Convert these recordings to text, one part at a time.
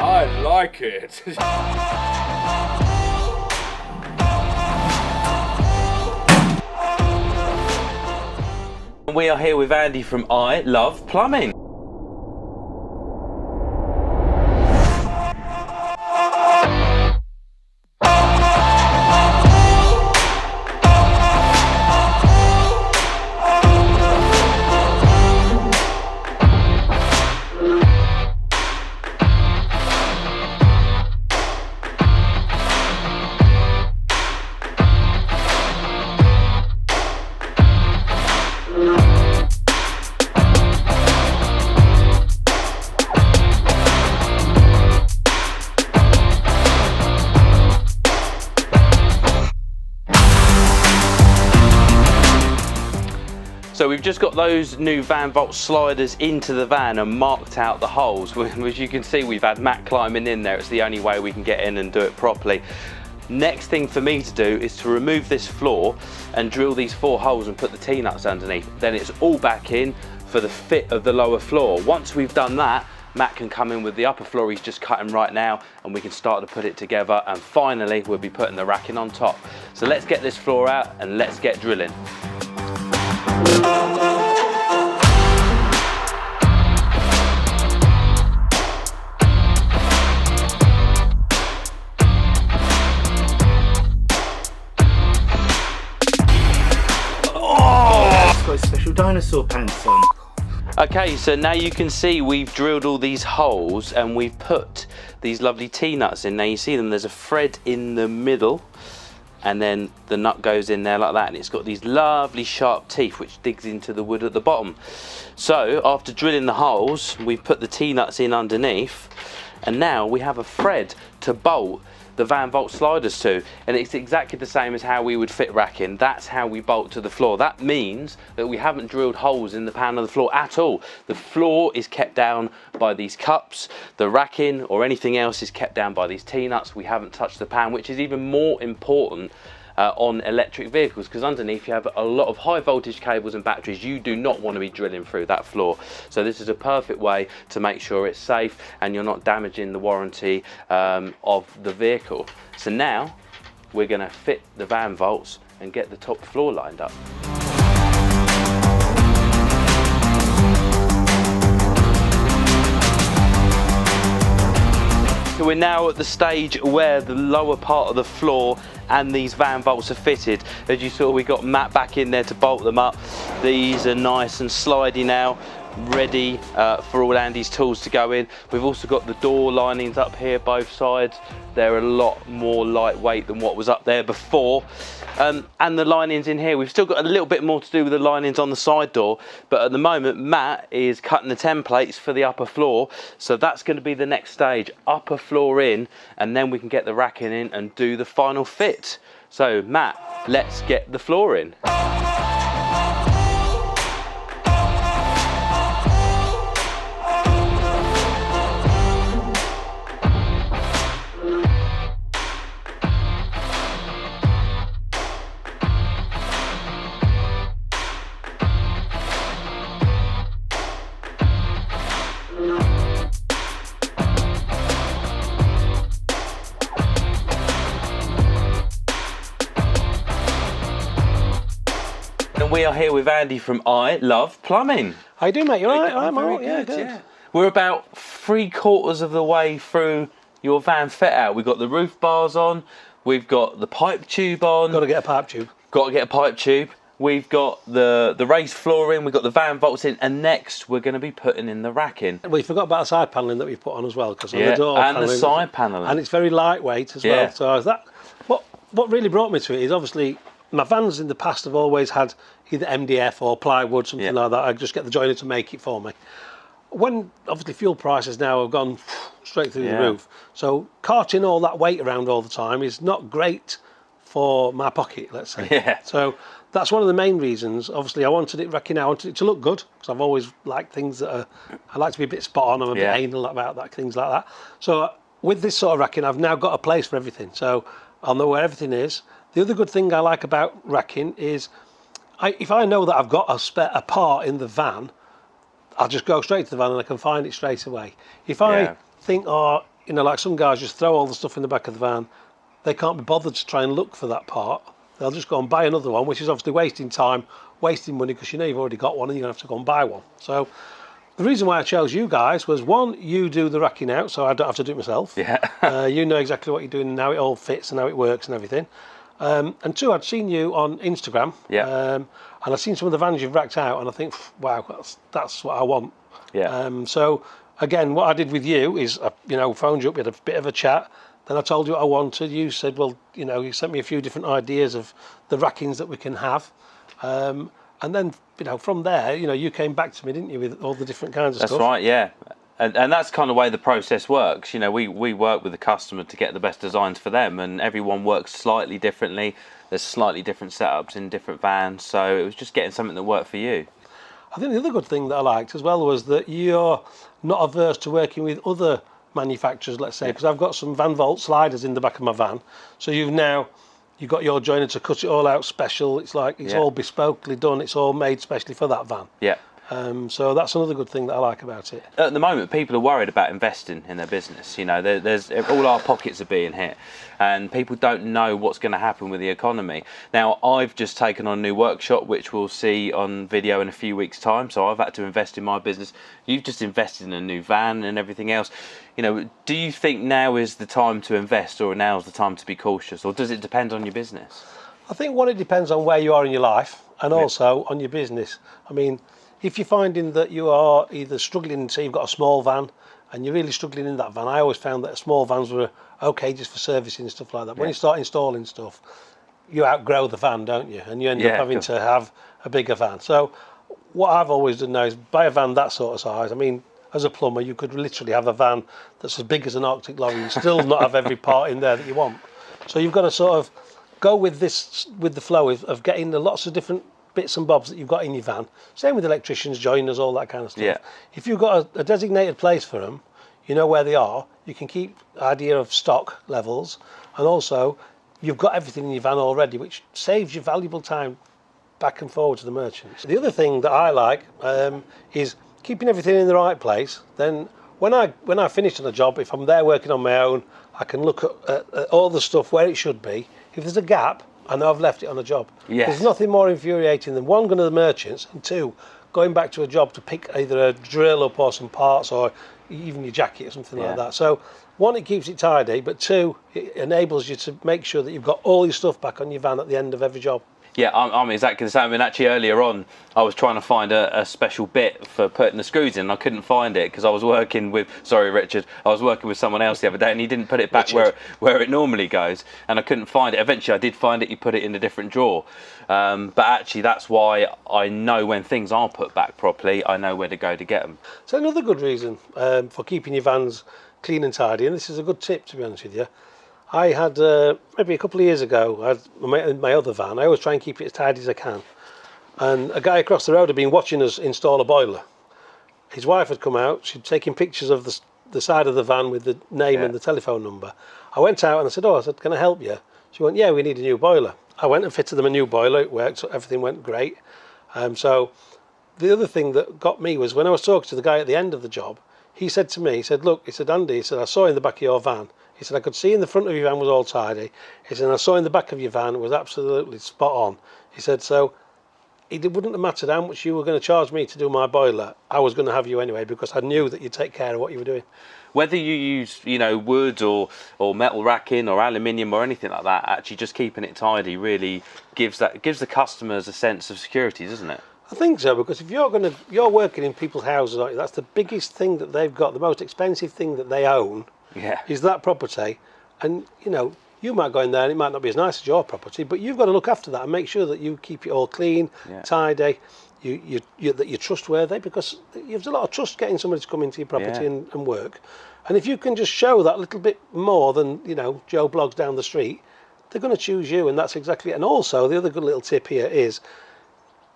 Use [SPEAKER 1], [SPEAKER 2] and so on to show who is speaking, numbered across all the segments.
[SPEAKER 1] I like it.
[SPEAKER 2] We are here with Andy from I Love Plumbing. So we've just got those new van vault sliders into the van and marked out the holes. As you can see, we've had Matt climbing in there. It's the only way we can get in and do it properly. Next thing for me to do is to remove this floor and drill these 4 holes and put the T-nuts underneath. Then it's all back in for the fit of the lower floor. Once we've done that, Matt can come in with the upper floor he's just cutting right now, and we can start to put it together, and finally we'll be putting the racking on top. So let's get this floor out and let's get drilling.
[SPEAKER 3] It's got special dinosaur pants on.
[SPEAKER 2] Okay, so now you can see we've drilled all these holes and we've put these lovely T-nuts in. Now you see them, there's a thread in the middle and then the nut goes in there like that, and it's got these lovely sharp teeth which digs into the wood at the bottom. So after drilling the holes, we've put the T-nuts in underneath, and now we have a thread to bolt the van vault sliders to, and it's exactly the same as how we would fit racking. That's how we bolt to the floor. That means that we haven't drilled holes in the pan of the floor at all. The floor is kept down by these cups, the racking or anything else is kept down by these T-nuts. We haven't touched the pan, which is even more important on electric vehicles, because underneath you have a lot of high voltage cables and batteries. You do not want to be drilling through that floor. So this is a perfect way to make sure it's safe and you're not damaging the warranty of the vehicle. So now we're going to fit the van vaults and get the top floor lined up. So we're now at the stage where the lower part of the floor and these van vaults are fitted. As you saw, we got Matt back in there to bolt them up. These are nice and slidey now, ready for all Andy's tools to go in. We've also got the door linings up here, both sides. They're a lot more lightweight than what was up there before. And the linings in here, we've still got a little bit more to do with the linings on the side door, but at the moment Matt is cutting the templates for the upper floor, so that's going to be the next stage, upper floor in, and then we can get the racking in and do the final fit. So Matt, let's get the floor in. We are here with Andy from I Love Plumbing.
[SPEAKER 3] How you doing, mate? You alright?
[SPEAKER 2] I'm all right, yeah, good. Yeah. We're about 3/4 of the way through your van fit out. We've got the roof bars on, we've got the pipe tube on.
[SPEAKER 3] Got to get a pipe tube.
[SPEAKER 2] Got to get a pipe tube. We've got the raised floor in, we've got the van vaults in, and next we're going to be putting in the racking.
[SPEAKER 3] Well, you forgot about the side panelling that we've put on as well, because on
[SPEAKER 2] Yeah,
[SPEAKER 3] the door
[SPEAKER 2] and the
[SPEAKER 3] panelling,
[SPEAKER 2] side panelling.
[SPEAKER 3] and it's very lightweight as well. So that what really brought me to it is obviously my vans in the past have always had either MDF or plywood, something like that. I just get the joiner to make it for me. When obviously fuel prices now have gone straight through the roof, so carting all that weight around all the time is not great for my pocket, let's say.
[SPEAKER 2] Yeah.
[SPEAKER 3] So that's one of the main reasons. Obviously, I wanted it racking out. I wanted it to look good, because I've always liked things that are. I like to be a bit spot on. I'm a bit anal about that, things like that. So with this sort of racking, I've now got a place for everything. So I'll know where everything is. The other good thing I like about racking is, if I know that I've got a part in the van, I'll just go straight to the van and I can find it straight away. If I think, you know, like some guys just throw all the stuff in the back of the van. They can't be bothered to try and look for that part. They'll just go and buy another one, which is obviously wasting time, wasting money, because you know you've already got one and you're going to have to go and buy one. So the reason why I chose you guys was, one, you do the racking out, so I don't have to do it myself.
[SPEAKER 2] Yeah.
[SPEAKER 3] You know exactly what you're doing and how it all fits and how it works and everything. And two, I'd seen you on Instagram.
[SPEAKER 2] Yeah.
[SPEAKER 3] And I've seen some of the vans you've racked out, and I think, wow, that's what I want.
[SPEAKER 2] Yeah.
[SPEAKER 3] So again, what I did with you is, you know, phoned you up, we had a bit of a chat. Then I told you what I wanted. You said, well, you know, you sent me a few different ideas of the rackings that we can have. And then, you know, from there, you know, you came back to me, didn't you, with all the different kinds of stuff?
[SPEAKER 2] That's right, yeah. And that's kind of the way the process works. You know, we work with the customer to get the best designs for them, and everyone works slightly differently. There's slightly different setups in different vans, so it was just getting something that worked for you.
[SPEAKER 3] I think the other good thing that I liked as well was that you're not averse to working with other manufacturers, let's say, because I've got some Van Volt sliders in the back of my van. So you've got your joiner to cut it all out special. It's like it's all bespokely done. It's all made specially for that van.
[SPEAKER 2] Yeah.
[SPEAKER 3] So that's another good thing that I like about it.
[SPEAKER 2] At the moment, people are worried about investing in their business. You know, there's all our pockets are being hit, and people don't know what's going to happen with the economy. Now, I've just taken on a new workshop, which we'll see on video in a few weeks' time. So I've had to invest in my business. You've just invested in a new van and everything else. You know, do you think now is the time to invest, or now is the time to be cautious, or does it depend on your business?
[SPEAKER 3] I think one, it depends on where you are in your life, and also on your business. I mean, if you're finding that you are either struggling, say you've got a small van and you're really struggling in that van, I always found that small vans were okay just for servicing and stuff like that. When you start installing stuff, you outgrow the van, don't you? And you end up having to have a bigger van. So what I've always done now is buy a van that sort of size. I mean, as a plumber, you could literally have a van that's as big as an Arctic lorry and still not have every part in there that you want. So you've got to sort of go with the flow of getting the lots of different bits and bobs that you've got in your van. Same with electricians, joiners, all that kind of stuff.
[SPEAKER 2] Yeah.
[SPEAKER 3] If you've got a designated place for them, you know where they are, you can keep idea of stock levels, and also you've got everything in your van already, which saves you valuable time back and forward to the merchants. The other thing that I like is keeping everything in the right place. Then when I finish on a job, if I'm there working on my own, I can look at all the stuff where it should be. If there's a gap, I know I've left it on the job.
[SPEAKER 2] Yes.
[SPEAKER 3] There's nothing more infuriating than, one, going to the merchants, and two, going back to a job to pick either a drill up or some parts or even your jacket or something like that. So one, it keeps it tidy, but two, it enables you to make sure that you've got all your stuff back on your van at the end of every job.
[SPEAKER 2] Yeah, I'm exactly the same. I mean, actually, earlier on, I was trying to find a special bit for putting the screws in, and I couldn't find it because I was working with, sorry, Richard, I was working with someone else the other day, and he didn't put it back where it normally goes, and I couldn't find it. Eventually, I did find it. You put it in a different drawer. But actually, that's why I know when things aren't put back properly, I know where to go to get them.
[SPEAKER 3] So another good reason for keeping your vans clean and tidy, and this is a good tip, to be honest with you, I had, maybe a couple of years ago, I had my other van. I always try and keep it as tidy as I can. And a guy across the road had been watching us install a boiler. His wife had come out. She'd taken pictures of the side of the van with the name and the telephone number. I went out and I said, can I help you? She went, yeah, we need a new boiler. I went and fitted them a new boiler. It worked. So everything went great. So the other thing that got me was when I was talking to the guy at the end of the job, he said to me, he said, look, he said, Andy, he said, I saw in the back of your van. He said, I could see in the front of your van was all tidy. He said, I saw in the back of your van it was absolutely spot on. He said, so it wouldn't have mattered how much you were going to charge me to do my boiler. I was going to have you anyway because I knew that you'd take care of what you were doing.
[SPEAKER 2] Whether you use, wood or metal racking or aluminium or anything like that, actually just keeping it tidy really gives the customers a sense of security, doesn't it?
[SPEAKER 3] I think so, because if you're working in people's houses, aren't you? That's the biggest thing that they've got, the most expensive thing that they own.
[SPEAKER 2] Yeah.
[SPEAKER 3] Is that property, and you might go in there and it might not be as nice as your property, but you've got to look after that and make sure that you keep it all clean, tidy, that you're trustworthy, because there's a lot of trust getting somebody to come into your property and work. And if you can just show that little bit more than Joe Bloggs down the street, they're going to choose you, and that's exactly it. And also the other good little tip here is,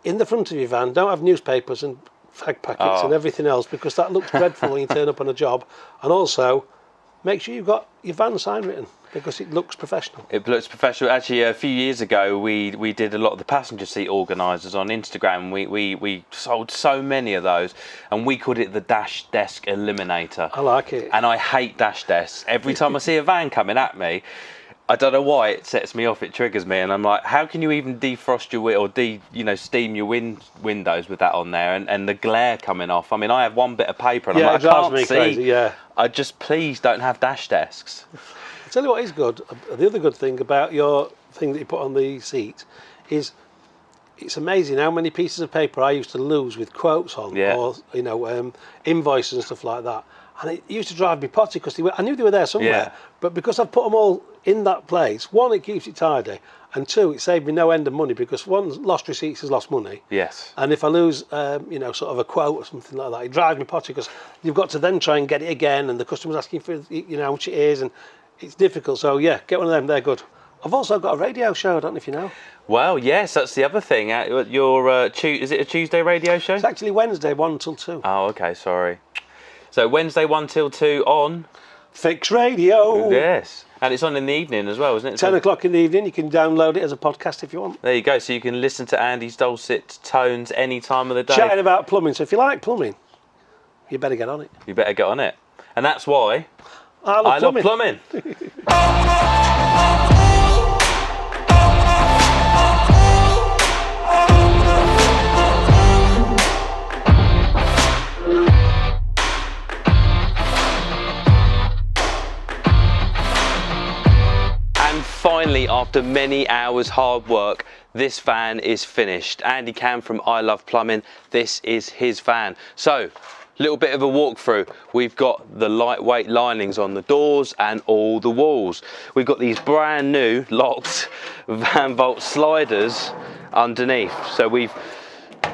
[SPEAKER 3] in the front of your van, don't have newspapers and fag packets and everything else, because that looks dreadful when you turn up on a job. And also, make sure you've got your van sign written, because it looks professional.
[SPEAKER 2] It looks professional. Actually, a few years ago, we did a lot of the passenger seat organisers on Instagram. We sold so many of those, and we called it the Dash Desk Eliminator.
[SPEAKER 3] I like it.
[SPEAKER 2] And I hate dash desks. Every time I see a van coming at me, I don't know why it sets me off. It triggers me, and I'm like, how can you even defrost your or steam your windows with that on there, and the glare coming off? I mean, I have one bit of paper, and I'm like, I can't see.
[SPEAKER 3] Crazy, yeah.
[SPEAKER 2] I just please don't have dash desks.
[SPEAKER 3] I'll tell you what is good. The other good thing about your thing that you put on the seat is it's amazing how many pieces of paper I used to lose with quotes on, or invoices and stuff like that. And it used to drive me potty because I knew they were there somewhere. But because I've put them all in that place, one, it keeps it tidy, and two, it saved me no end of money, because one, lost receipts has lost money.
[SPEAKER 2] Yes.
[SPEAKER 3] And if I lose, sort of a quote or something like that, it drives me potty, because you've got to then try and get it again, and the customer's asking for how much it is, and it's difficult. So yeah, get one of them. They're good. I've also got a radio show. I don't know if you know.
[SPEAKER 2] Well, yes, that's the other thing. Is it a Tuesday radio show?
[SPEAKER 3] It's actually Wednesday, 1 till 2.
[SPEAKER 2] Oh, okay, sorry. So Wednesday 1 till 2 on
[SPEAKER 3] Fix Radio.
[SPEAKER 2] Yes, and it's on in the evening as well, isn't it?
[SPEAKER 3] 10 o'clock in the evening. You can download it as a podcast if you want.
[SPEAKER 2] There you go. So you can listen to Andy's dulcet tones any time of the day.
[SPEAKER 3] Chatting about plumbing. So if you like plumbing, you better get on it.
[SPEAKER 2] You better get on it, and that's why
[SPEAKER 3] I love plumbing.
[SPEAKER 2] Finally, after many hours hard work, this van is finished. Andy Cam from I Love Plumbing, this is his van. So, little bit of a walkthrough. We've got the lightweight linings on the doors and all the walls. We've got these brand new locked van vault sliders underneath. So we've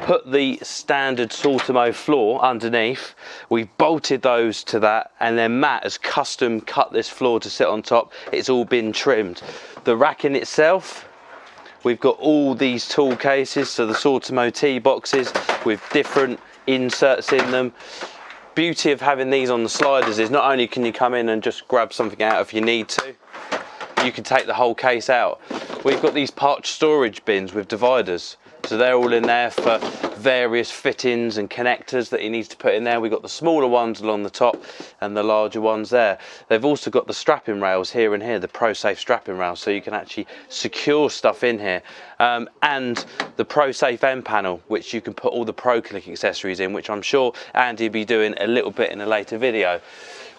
[SPEAKER 2] put the standard Sortimo floor underneath, we've bolted those to that, and then Matt has custom cut this floor to sit on top. It's all been trimmed. The racking itself, we've got all these tool cases, so the Sortimo T boxes with different inserts in them. Beauty of having these on the sliders is not only can you come in and just grab something out if you need to, you can take the whole case out. We've got these parched storage bins with dividers. So they're all in there for various fittings and connectors that he needs to put in there. We've got the smaller ones along the top and the larger ones there. They've also got the strapping rails here and here, the ProSafe strapping rails, so you can actually secure stuff in here. And the ProSafe end panel, which you can put all the ProClick accessories in, which I'm sure Andy will be doing a little bit in a later video.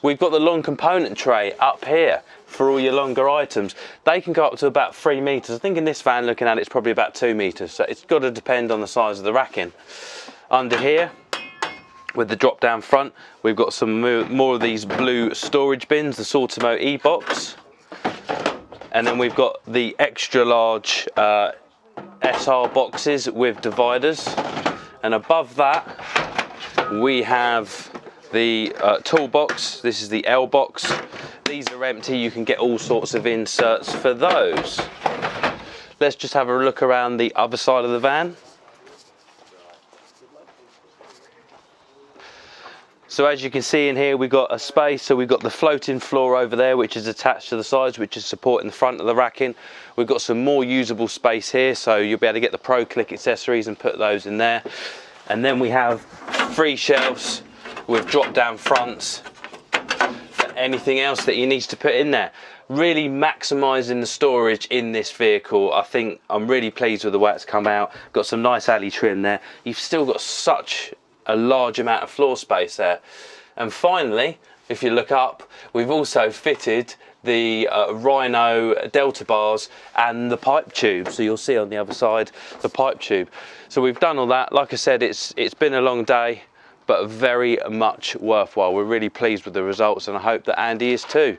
[SPEAKER 2] We've got the long component tray up here for all your longer items. They can go up to about 3 meters. I think in this van, looking at it, it's probably about 2 meters. So it's got to depend on the size of the racking. Under here, with the drop down front, we've got some more of these blue storage bins, the Sortimo E-Box. And then we've got the extra large SR boxes with dividers. And above that, we have the toolbox. This is the L box. These are empty. You can get all sorts of inserts for those. Let's just have a look around the other side of the van. So as you can see in here, we've got a space. So we've got the floating floor over there, which is attached to the sides, which is supporting the front of the racking. We've got some more usable space here, so you'll be able to get the ProClick accessories and put those in there. And then we have 3 shelves with drop down fronts for anything else that you need to put in there. Really maximising the storage in this vehicle. I think I'm really pleased with the way it's come out. Got some nice alley trim there. You've still got such a large amount of floor space there. And finally, if you look up, we've also fitted the Rhino Delta bars and the pipe tube. So you'll see on the other side the pipe tube. So we've done all that. Like I said, it's been a long day, but very much worthwhile. We're really pleased with the results, and I hope that Andy is too.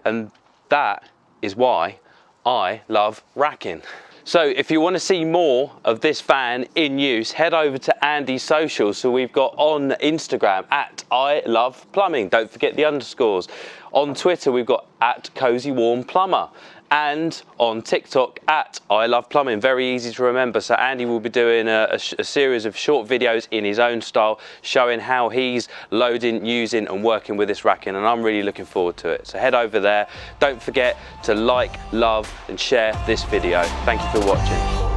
[SPEAKER 2] And that is why I love racking. So if you want to see more of this van in use, head over to Andy's socials. So we've got on Instagram at I Love Plumbing. Don't forget the underscores. On Twitter, we've got at Cozy Warm Plumber. and on TikTok at I Love Plumbing. Very easy to remember. So Andy will be doing a series of short videos in his own style showing how he's loading, using and working with this racking, and I'm really looking forward to it. So head over there. Don't forget to like, love and share this video. Thank you for watching.